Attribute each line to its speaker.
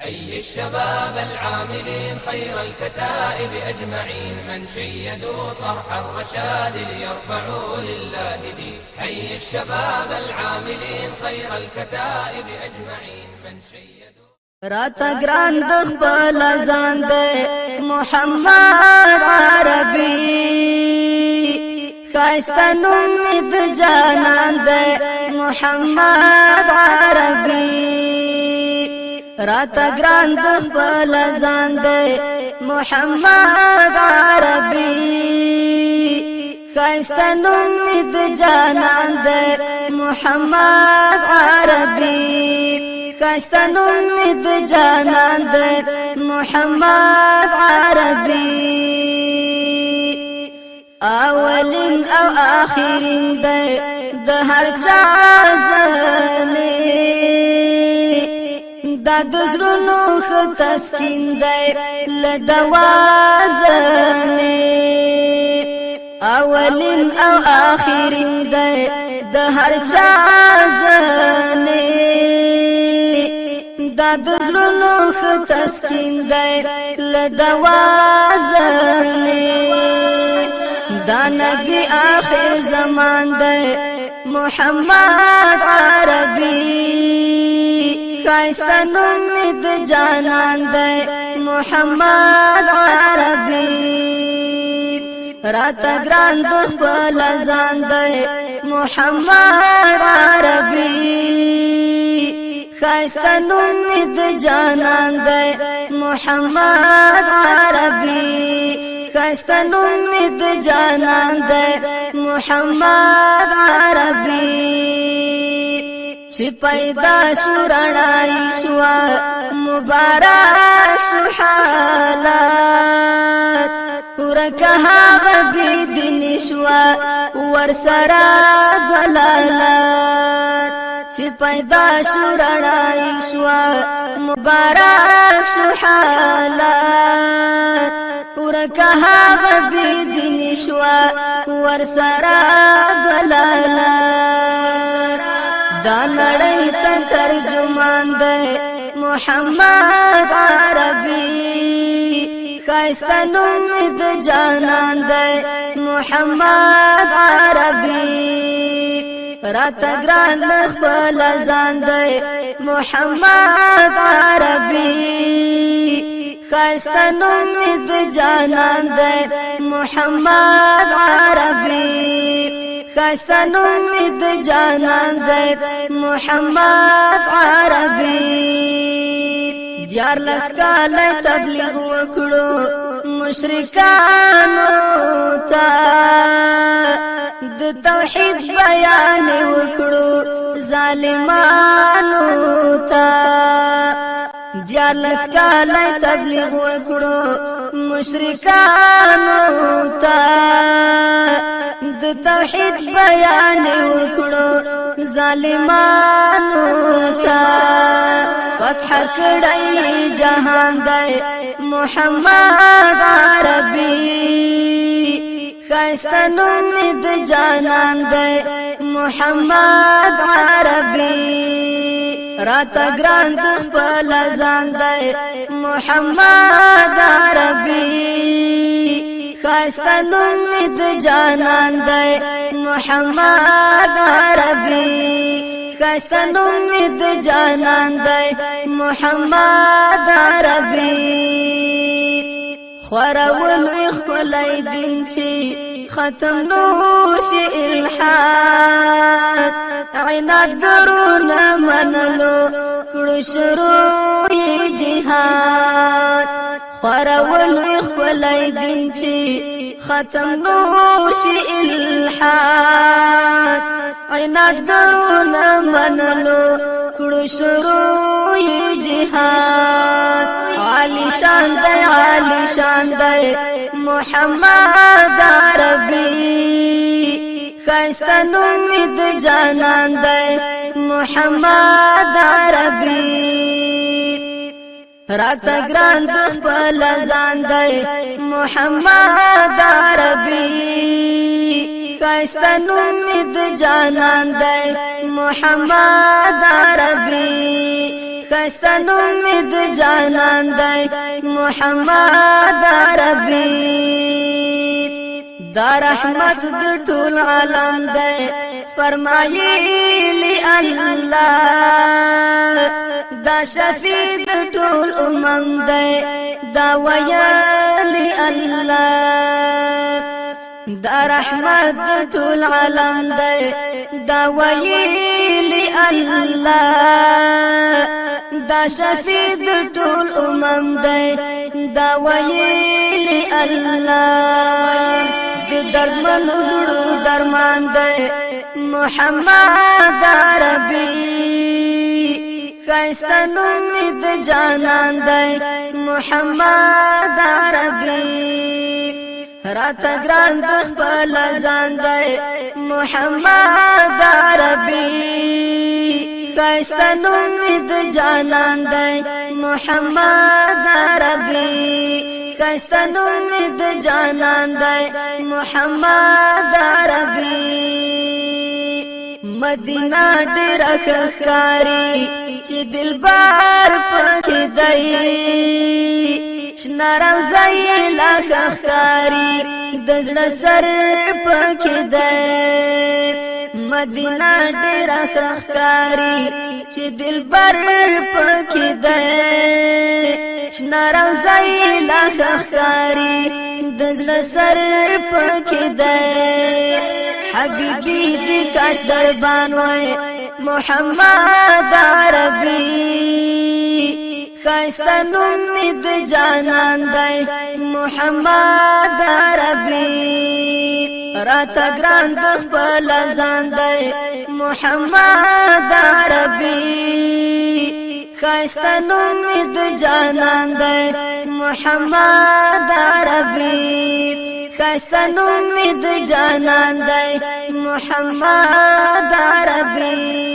Speaker 1: حي الشباب العاملين خير الكتائب أجمعين من شيدوا صرح الرشاد ليرفعوا لله دين. حي الشباب العاملين خير الكتائب أجمعين من شيدوا
Speaker 2: راتا گران دخبل ازان دے محمد عربی خاستن امید جانان دے محمد عربی راتا گران دخبل ازان دے محمد عربی خاستن امید جانان دے محمد عربی خاستن امید جانان دے محمد عربی اولین او آخرین دے دہر چازنے دا دزرونو خطسکین دے لدوازنے اولین او آخرین دے دہر چازنے دا دزرونو خطسکین دے لدوازنے دا نبی آخر زمان دے محمد عربی خاستن امید جانان دے محمد عربی راتا گران دخبل ازان دے محمد عربی خاستن امید جانان دے محمد عربی خاستن امید جانان دے محمد عربی چی پیدا شرنائی شوا مبارک شو حالات ورکها غبی دین شوا ورسرا دلالات چی پیدا شرنائی شوا مبارک شو حالات ورکها غبی دین شوا ورسرا دلالات دا نړۍ ته ترجمان دی محمد عربي خاستن امید جانان دی محمد عربي راتا گران خپل ځان دی محمد عربي خاستن امید جانان دی محمد عربي خاستن امید جانان دے محمد عربی دیار لسکال تبلیغ وکڑو مشرکانو تا د توحید بیان وکڑو ظالمانو تا دیار لسکال تبلیغ وکڑو مشرکانو تا د توحید بیان وکړو ظالمانو ته فتح کړی جهان دی محمد عربي خاستن امید جانان دی محمد عربي راتا گران دخبل ازان دی محمد عربي خاستن امید جانان دے محمد عربی خاستن امید جانان دے محمد عربی خورول اخکلی دین چی ختم نوش الحاد عناد گرون منلو کڑو شروع جہاد خورول اخکلی دین چی ختم نوش الحاد عناد گرون منلو کڑو شروع جہاد عالی شان دے محمد عربی خاستن امید جانان دے محمد عربی راتا گران دخبل ازان دے محمد عربی خاستن امید جانان دے محمد عربی خسته نوم می د جانان دی محمد عربي دا رحمت د ټول عالم دی فرمایلی الله دا شفیع د ټول امم دی دا ویلی الله دا رحمت د ټول عالم دی دا ویلی الله دا شفیع د ټول امم دی دا ویلی الله د دردمن زړو درمان دی محمد عربي خسته نوم می د جانان دی محمد عربي راته ګران د خپل ځان دی محمد عربي خسته نوم می د جانان دی محمد عربي خسته نوم می د جانان دی محمد عربي مدینه ډېر ښکاري چې دلبر پکې دی شنه روضه یې لا ښکاري د زړه سر پکې دی مدینه ډېر ښکاري چې دلبر پکې دی شنه روضه یې لا ښکاري د زړه سر پکې دی حبیبی دی کاش دربان وای محمد عربي خسته نوم می د جانان دی محمد عربي راته ګران د خپل ځان دی محمد عربي خسته نوم می د جانان دی محمد عربي خسته نوم می د جانان دی محمد عربي